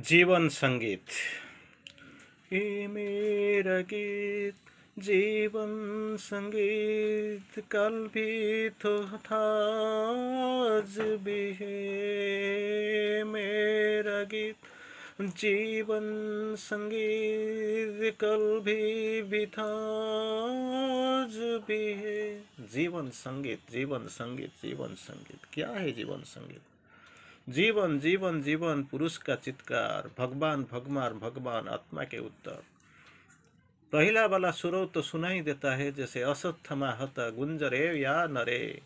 जीवन संगीत। ये मेरा गीत जीवन संगीत, कल भी तो था आज भी है। मेरा गीत जीवन संगीत, कल भी था आज भी है। जीवन संगीत, जीवन संगीत, जीवन संगीत। क्या है जीवन संगीत? जीवन जीवन जीवन पुरुष का चित्कार, भगवान भगवान भगवान आत्मा के उत्तर। पहला वाला सुरो तो सुना ही देता है, जैसे असत्थमा हत गुंजरे या नरे,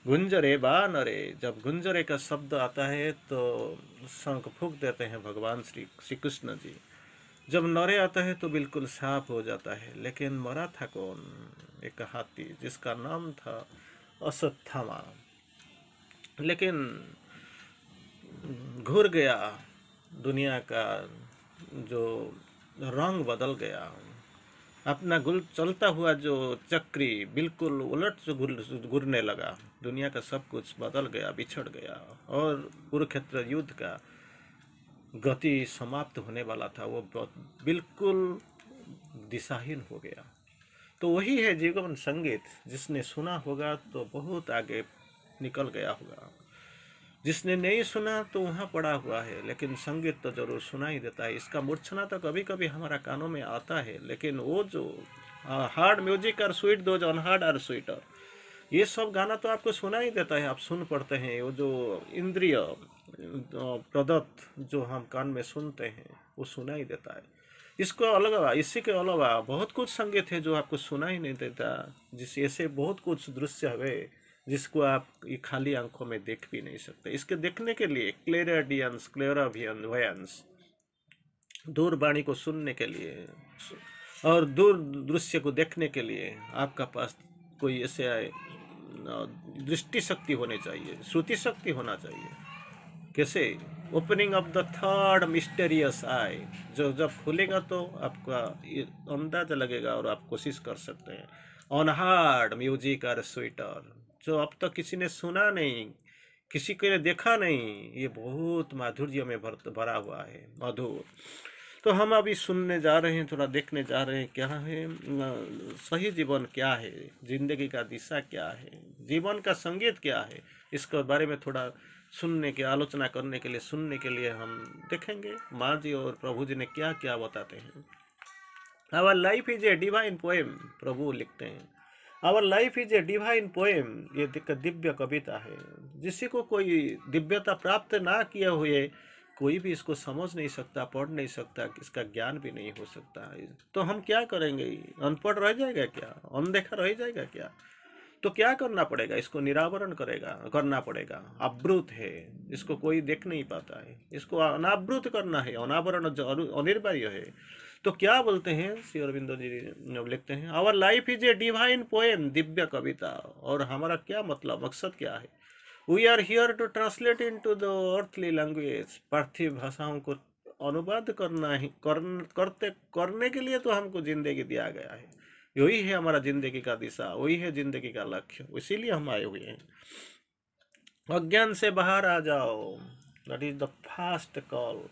गुंजरे बा नरे। जब गुंजरे का शब्द आता है तो शंख फूंक देते हैं भगवान श्री कृष्ण जी। जब नरे आता है तो बिल्कुल साफ हो जाता है। लेकिन मरा था कौन? एक हाथी जिसका नाम था अश्वत्थामा। लेकिन घुर गया, दुनिया का जो रंग बदल गया। अपना गुल चलता हुआ जो चक्री बिल्कुल उलट जो घूरने लगा। दुनिया का सब कुछ बदल गया, बिछड़ गया। और कुरुक्षेत्र युद्ध का गति समाप्त होने वाला था, वो बिल्कुल दिशाहीन हो गया। तो वही है जीवन संगीत। जिसने सुना होगा तो बहुत आगे निकल गया होगा, जिसने नहीं सुना तो वहाँ पड़ा हुआ है। लेकिन संगीत तो जरूर सुना ही देता है। इसका मूर्छना तो कभी कभी हमारा कानों में आता है, लेकिन वो जो हार्ड म्यूजिक और स्वीट दो अनहार्ड और स्वीटर, ये सब गाना तो आपको सुना ही देता है। आप सुन पड़ते हैं। वो जो इंद्रिय प्रदत्त जो हम कान में सुनते हैं वो सुना ही देता है। इसको अलावा, इसी के अलावा बहुत कुछ संगीत है जो आपको सुना ही नहीं देता। जिस ऐसे बहुत कुछ दृश्य है जिसको आप ये खाली आंखों में देख भी नहीं सकते। इसके देखने के लिए क्लेरिडियंस, क्लेरावियंस, दूर वाणी को सुनने के लिए और दूर दृश्य को देखने के लिए आपका पास कोई ऐसे दृष्टि शक्ति होनी चाहिए, श्रुति शक्ति होना चाहिए। कैसे? Opening of the third mysterious eye, जो जब खुलेगा तो आपका अंदाजा लगेगा और आप कोशिश कर सकते हैं। ऑन हार्ड म्यूजिक और स्वीटर, जो अब तक किसी ने सुना नहीं, किसी को ने देखा नहीं, ये बहुत माधुर्य में भरा हुआ है, मधुर। तो हम अभी सुनने जा रहे हैं, थोड़ा देखने जा रहे हैं क्या है सही जीवन, क्या है जिंदगी का दिशा, क्या है जीवन का संगीत, क्या है। इसके बारे में थोड़ा सुनने के, आलोचना करने के लिए, सुनने के लिए हम देखेंगे माँ जी और प्रभु जी ने क्या क्या बताते हैं। Our life is a divine poem, प्रभु लिखते हैं। Our life is a divine poem, ये दिव्य कविता है। जिसी को कोई दिव्यता प्राप्त ना किए हुए कोई भी इसको समझ नहीं सकता, पढ़ नहीं सकता, इसका ज्ञान भी नहीं हो सकता। तो हम क्या करेंगे? अनपढ़ रह जाएगा क्या? अनदेखा रह जाएगा क्या? तो क्या करना पड़ेगा? इसको निरावरण करना पड़ेगा। आवृत है, इसको कोई देख नहीं पाता है। इसको अनावृत करना है, अनावरण अनिवार्य है। तो क्या बोलते हैं श्री अरविंदो जी लिखते हैं, our life is a divine poem, दिव्य कविता। और हमारा क्या मतलब, मकसद क्या है? We are here to translate into the earthly language, पार्थिव भाषाओं को अनुवाद करने के लिए तो हमको जिंदगी दिया गया है। यही है हमारा जिंदगी का दिशा, वही है जिंदगी का लक्ष्य, इसीलिए हम आए हुए हैं। अज्ञान से बाहर आ जाओ, that is the fast call.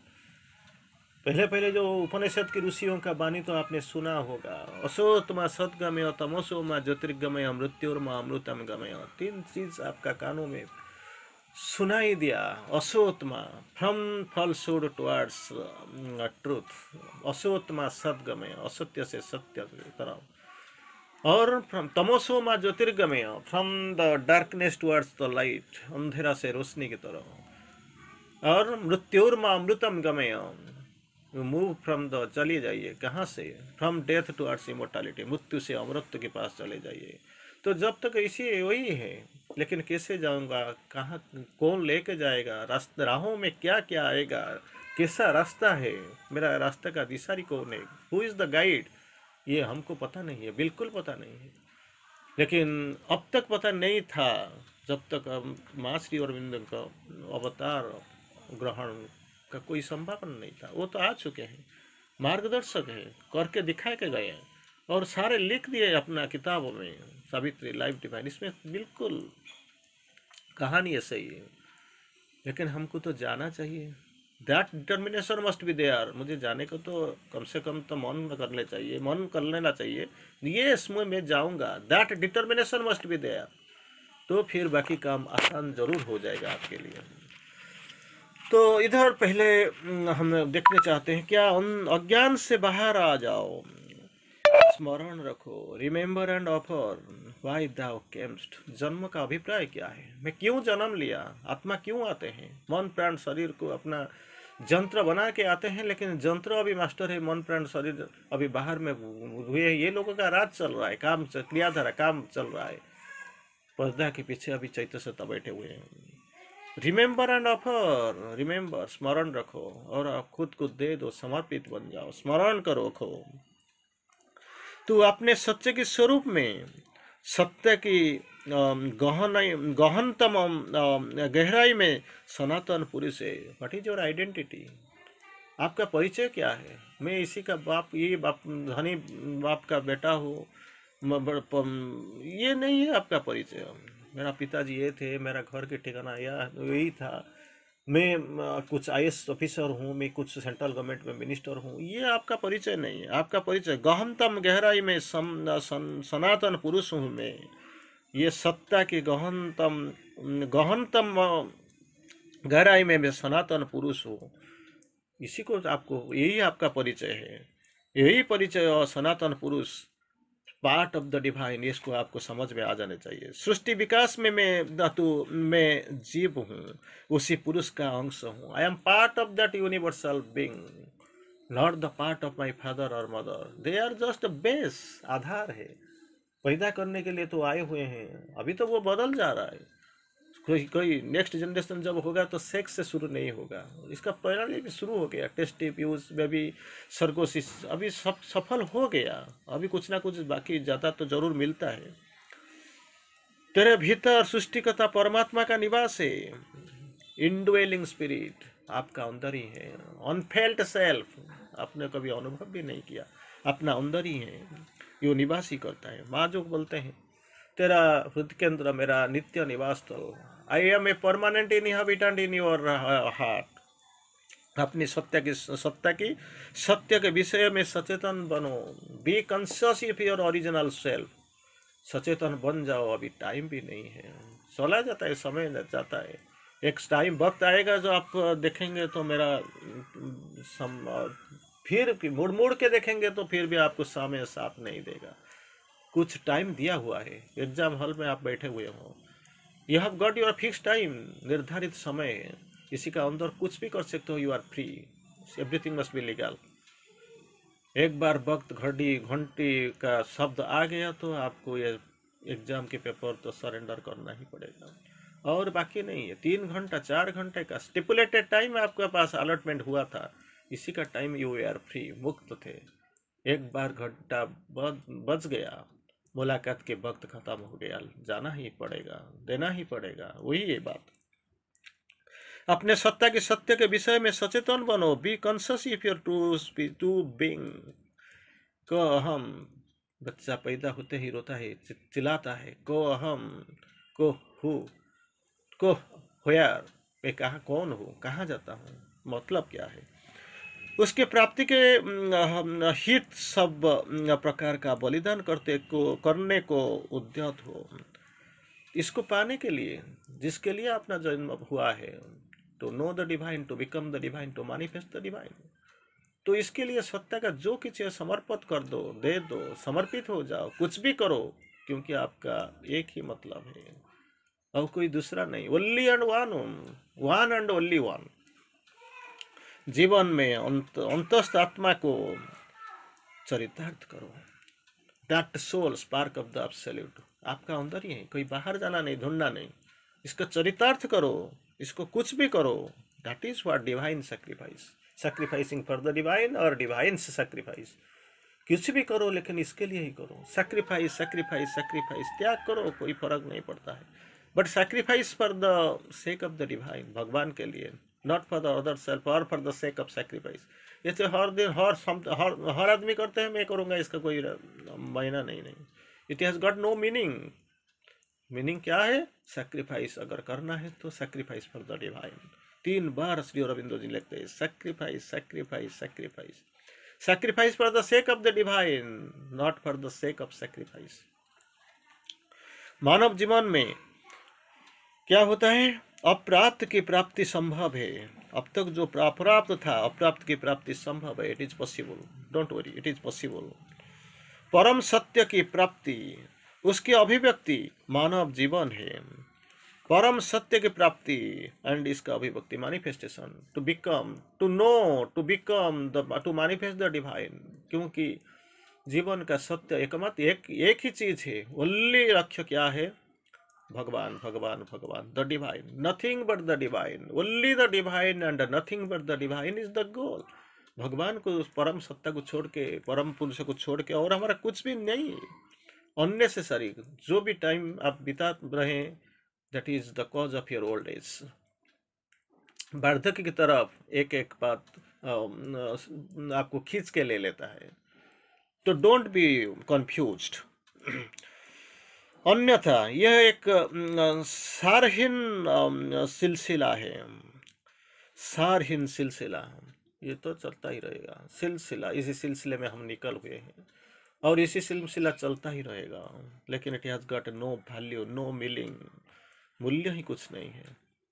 पहले पहले जो उपनिषद की ऋषियों का वाणी तो आपने सुना होगा, असोतमा सदगमय, तमसोमा ज्योतिर्गमय, मृत्युर्मा अमृतम गमय। तीन चीज आपका कानों में सुनाई दिया। असोतमा, फ्रॉम फॉल्सहुड टुवर्ड्स ट्रूथ, असोतमा सदगमय, असत्य से सत्य की तरफ। और फ्रॉम तमसोमा ज्योतिर्गमय, from the darkness towards the light, अंधेरा से रोशनी की तरफ। और मृत्युर्मा अमृतम गमय, मूव फ्रॉम द, चलिए जाइए कहाँ से? फ्रॉम डेथ टुवर्ड्स इमोर्टैलिटी, मृत्यु से अमृत के पास चले जाइए। तो जब तक इसी वही है, लेकिन कैसे जाऊंगा, कहाँ, कौन लेके जाएगा, रास्ते राहों में क्या क्या आएगा, कैसा रास्ता है, मेरा रास्ते का दिशारी कौन है, हु इज द गाइड, ये हमको पता नहीं है, बिल्कुल पता नहीं है। लेकिन अब तक पता नहीं था जब तक माँ श्री अरविंद का अवतार ग्रहण का कोई संभावना नहीं था। वो तो आ चुके हैं, मार्गदर्शक है, करके दिखा के गए हैं। और सारे लिख दिए अपना किताबों में, सावित्री लाइफ डिवाइन, इसमें बिल्कुल कहानी है सही है। लेकिन हमको तो जाना चाहिए, that determination must be there. मुझे जाने को तो कम से कम तो मन करने चाहिए, मन कर लेना चाहिए, ये इसमें मैं जाऊंगा, that determination must be there. तो फिर बाकी काम आसान जरूर हो जाएगा आपके लिए। तो इधर पहले हम देखने चाहते हैं, क्या उन अज्ञान से बाहर आ जाओ, स्मरण रखो, remember and offer why thou camest. जन्म का अभिप्राय क्या है, मैं क्यों जन्म लिया, आत्मा क्यों आते हैं, मन प्राण शरीर को अपना जंत्र बना के आते हैं, लेकिन जंत्र अभी मास्टर है, मन प्राण शरीर अभी बाहर में हुए, ये लोगों का राज चल रहा है, काम क्रियाधारा काम चल रहा है, पर्दा के पीछे अभी चैत्य सत्ता बैठे हुए हैं। रिमेंबर एंड ऑफर, रिमेंबर स्मरण रखो, और आप खुद को दे दो, समर्पित बन जाओ, स्मरण करो खो। तो अपने सत्य के स्वरूप में, सत्य की गहनतम गहराई में सनातन पुरुष है। व्हाट इज योर आइडेंटिटी, आपका परिचय क्या है। मैं इसी का बाप, ये बाप धनी बाप का बेटा हूँ, ये नहीं है आपका परिचय। मेरा पिताजी ये थे, मेरा घर के ठिकाना यही था, मैं कुछ आईएएस ऑफिसर हूँ, मैं कुछ सेंट्रल गवर्नमेंट में मिनिस्टर हूँ, ये आपका परिचय नहीं है। आपका परिचय गहनतम गहराई में सनातन पुरुष हूँ मैं, ये सत्ता की गहनतम गहनतम गहराई में मैं सनातन पुरुष हूँ। इसी को आपको, यही आपका परिचय है, यही परिचय। और सनातन पुरुष पार्ट ऑफ द डिवाइन, इसको आपको समझ में आ जाने चाहिए। सृष्टि विकास में मैं धातु, मैं जीव हूँ, उसी पुरुष का अंश हूँ। I am part of that universal being, not the part of my father और mother. They are just base, आधार है। पैदा करने के लिए तो आए हुए हैं, अभी तो वो बदल जा रहा है। कोई कोई नेक्स्ट जनरेशन जब होगा तो सेक्स से शुरू नहीं होगा, इसका प्रणाली भी शुरू हो गया, टेस्ट ट्यूब यूज, बेबी सर्कोसिस, अभी सब सफल हो गया, अभी कुछ ना कुछ बाकी ज़्यादा तो जरूर मिलता है। तेरे भीतर सृष्टिकर्ता परमात्मा का निवास है, इनड्वेलिंग स्पिरिट आपका अंदर ही है, अनफेल्ट सेल्फ, आपने कभी अनुभव भी नहीं किया, अपना अंदर ही है, यो निवास ही करता है। माँ जो बोलते हैं, तेरा हृदय केंद्र मेरा नित्य निवास स्थल, I am a permanent inhabitant in your heart. अपनी सत्य के विषय में सचेतन बनो, be conscious of your original self. सचेतन बन जाओ, अभी टाइम भी नहीं है, चला जाता है, समय जाता है, एक टाइम वक्त आएगा जो आप देखेंगे तो मेरा फिर मुड़ मुड़ के देखेंगे तो फिर भी आपको समय साथ नहीं देगा। कुछ टाइम दिया हुआ है, एग्जाम हॉल में आप बैठे हुए हो, you have got your fix time, निर्धारित समय है, इसी का अंदर कुछ भी कर सकते हो, you are free, everything must be legal. एक बार वक्त घड़ी घंटी का शब्द आ गया तो आपको ये एग्जाम के पेपर तो सरेंडर करना ही पड़ेगा, और बाकी नहीं है। 3 घंटा 4 घंटे का स्टिपुलेटेड टाइम आपके पास अलॉटमेंट हुआ था, इसी का टाइम यू आर फ्री, मुक्त थे। एक बार घंटा बच गया, मुलाकात के वक्त खत्म हो गया, जाना ही पड़ेगा, देना ही पड़ेगा, वही है बात। अपने सत्ता के सत्य के विषय में सचेतन बनो, be conscious if your to being. को अहम, बच्चा पैदा होते ही रोता है, चिल्लाता है, को अहम, को हु, को होयार, मैं कहाँ कौन हूँ, कहाँ जाता हूँ, मतलब क्या है। उसके प्राप्ति के हित सब प्रकार का बलिदान करने को उद्यत हो। इसको पाने के लिए, जिसके लिए अपना जन्म हुआ है, to know the divine, to become the divine, to manifest the divine, तो इसके लिए सत्ता का जो कुछ है समर्पित कर दो, दे दो, समर्पित हो जाओ, कुछ भी करो, क्योंकि आपका एक ही मतलब है और कोई दूसरा नहीं, only and one and only one. जीवन में अंतस्थ आत्मा को चरितार्थ करो, that soul spark of the absolute आपका अंदर ही है, कोई बाहर जाना नहीं, ढूंढना नहीं, इसका चरितार्थ करो, इसको कुछ भी करो, that is what divine sacrifice, sacrificing for the divine और डिवाइन सैक्रिफाइस। कुछ भी करो लेकिन इसके लिए ही करो, सैक्रिफाइस सैक्रिफाइस सैक्रिफाइस, त्याग करो, कोई फर्क नहीं पड़ता है, but sacrifice for the sake of the divine, भगवान के लिए, not for the other self और for the sake of sacrifice. ये तो हर दिन हर आदमी करते हैं, मैं करूँगा, इसका कोई महीना नहीं। It has got no meaning. Meaning क्या है? सेक्रीफाइस अगर करना है तो सेक्रीफाइस फॉर द डिवाइन। 3 बार श्री अरविंदो जी लिखते हैं, sacrifice sacrifice sacrifice. Sacrifice for the sake of the divine, not for the sake of sacrifice. मानव जीवन में क्या होता है? अप्राप्त की प्राप्ति संभव है। अब तक जो अप्राप्त था, अप्राप्त की प्राप्ति संभव है। It is possible, don't worry, it is possible. परम सत्य की प्राप्ति, उसकी अभिव्यक्ति मानव जीवन है। परम सत्य की प्राप्ति एंड इसका अभिव्यक्ति manifestation, to become, to know, to become the, to manifest the divine. क्योंकि जीवन का सत्य एकमात्र एक ही चीज है, ओनली लक्ष्य क्या है? भगवान भगवान भगवान, the divine, nothing but the divine, only the divine and nothing but the divine is the goal. भगवान को, उस परम सत्ता को छोड़ के, परम पुरुष को छोड़ के और हमारा कुछ भी नहीं। अननेसेसरी जो भी टाइम आप बिता रहे, that is the cause of your old age. वार्धक्य की तरफ एक एक बात आपको खींच के ले लेता है। तो डोंट बी कंफ्यूज्ड। अन्यथा यह एक सारहीन सिलसिला है। सारहीन सिलसिला, ये तो चलता ही रहेगा। सिलसिला, इसी सिलसिले में हम निकल हुए हैं और इसी सिलसिला चलता ही रहेगा। लेकिन it has got no value, no meaning. मूल्य ही कुछ नहीं है,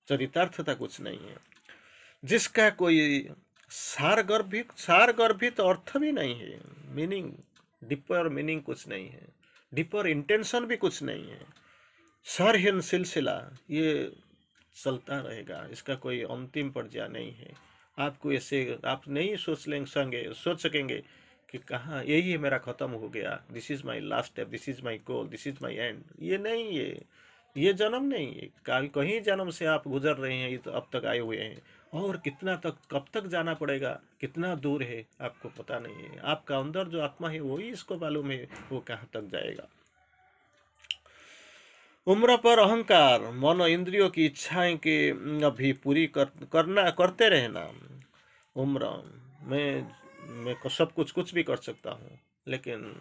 चरितार्थता कुछ नहीं है, जिसका कोई सारगर्भित अर्थ भी नहीं है। मीनिंग, डीपर मीनिंग कुछ नहीं है, डीपर इंटेंशन भी कुछ नहीं है। सारहीन सिलसिला ये चलता रहेगा, इसका कोई अंतिम पर्याय नहीं है। आपको ऐसे आप नहीं सोच सकेंगे कि कहाँ यही है, मेरा खत्म हो गया, this is my last step, this is my goal, this is my and. ये नहीं है, ये जन्म नहीं है। कहीं जन्म से आप गुजर रहे हैं, ये तो अब तक आए हुए हैं, और कितना तक, कब तक जाना पड़ेगा, कितना दूर है, आपको पता नहीं है। आपका अंदर जो आत्मा है वही इसको मालूम है वो कहाँ तक जाएगा। उम्र पर अहंकार, मन इंद्रियों की इच्छाएं के भी पूरी करते रहना। उम्र मैं सब कुछ भी कर सकता हूँ, लेकिन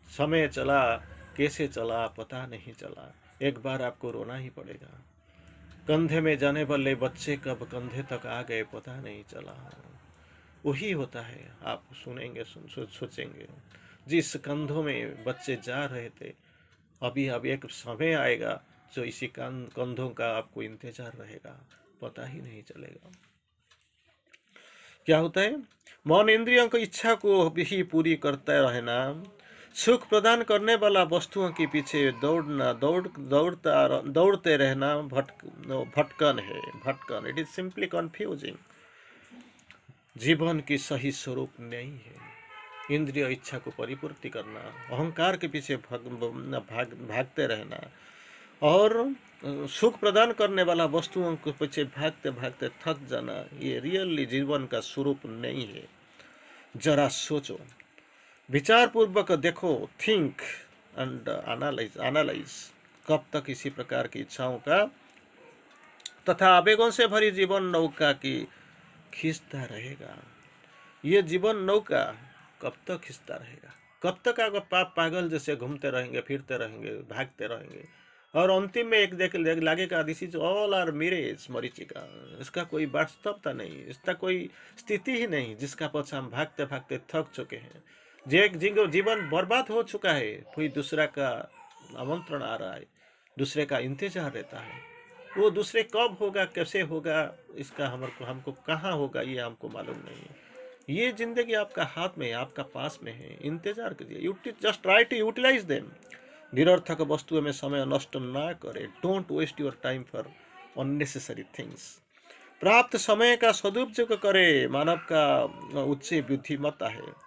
समय चला, कैसे चला पता नहीं चला। एक बार आपको रोना ही पड़ेगा। कंधे में जाने वाले बच्चे कब कंधे तक आ गए पता नहीं चला। वही होता है, आप सुनेंगे, सोचेंगे, जिस कंधों में बच्चे जा रहे थे, अभी एक समय आएगा जो इसी कंधों का आपको इंतजार रहेगा, पता ही नहीं चलेगा। क्या होता है? मन इंद्रियों की इच्छा को भी पूरी करता रहना, सुख प्रदान करने वाला वस्तुओं के पीछे दौड़ते रहना भटकन है, भटकन। It is simply confusing. जीवन की सही स्वरूप नहीं है। इंद्रिय इच्छा को परिपूर्ति करना, अहंकार के पीछे भागते रहना और सुख प्रदान करने वाला वस्तुओं के पीछे भागते भागते थक जाना, ये रियली जीवन का स्वरूप नहीं है। जरा सोचो, विचार पूर्वक देखो, थिंक एंड एनालाइज। कब तक इसी प्रकार की इच्छाओं का तथा आवेगों से भरी जीवन नौका की खींचता रहेगा? ये जीवन नौका कब तक खींचता रहेगा? कब तक आप पागल जैसे घूमते रहेंगे, फिरते रहेंगे, भागते रहेंगे, और अंतिम में एक लागेगा this is all are mirage, मरीचिका। इसका कोई वास्तवता नहीं, इसका कोई स्थिति ही नहीं, जिसका पीछे हम भागते भागते थक चुके हैं। जीवन बर्बाद हो चुका है, कोई दूसरा का आमंत्रण आ रहा है, दूसरे का इंतजार रहता है। वो दूसरे कब होगा, कैसे होगा, इसका हमको कहाँ होगा, ये हमको मालूम नहीं है। ये जिंदगी आपका हाथ में है, आपका पास में है, इंतजार कीजिए। Just try to utilise them. निरर्थक वस्तुओं में समय नष्ट ना करें। Don't waste your time for unnecessary things. प्राप्त समय का सदुपयोग करें, मानव का उच्च बुद्धिमत्ता है।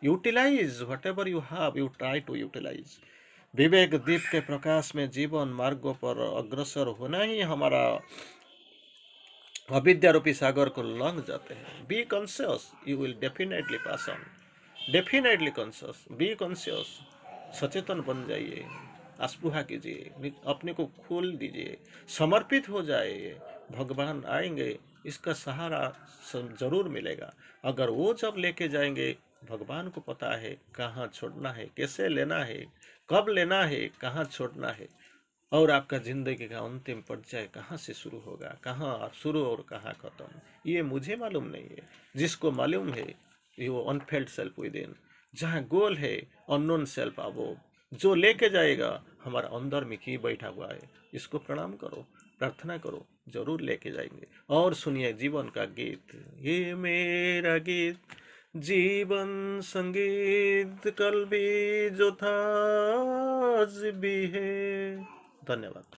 Utilize whatever you have, you try to utilize. विवेक दीप के प्रकाश में जीवन मार्गों पर अग्रसर होना ही हमारा अविद्या रूपी सागर को लंघ जाते हैं। Be conscious, you will definitely pass on. Definitely conscious, be conscious, सचेतन बन जाइए, आस्पुहा कीजिए, अपने को खोल दीजिए, समर्पित हो जाइए। भगवान आएंगे, इसका सहारा जरूर मिलेगा। अगर वो जब लेके जाएंगे, भगवान को पता है कहाँ छोड़ना है, कैसे लेना है, कब लेना है, कहाँ छोड़ना है, और आपका जिंदगी का अंतिम पर्याय कहाँ से शुरू होगा, कहाँ शुरू और कहाँ खत्म, ये मुझे मालूम नहीं है। जिसको मालूम है ये वो अनफेल्ड सेल्फ विद इन, जहाँ गोल है अननोन सेल्फ अबोव, जो लेके जाएगा हमारा अंदर में की बैठा हुआ है, इसको प्रणाम करो, प्रार्थना करो, जरूर लेके जाएंगे। और सुनिए जीवन का गीत, ये मेरा गीत जीवन संगीत, कल भी जो था आज भी है। धन्यवाद।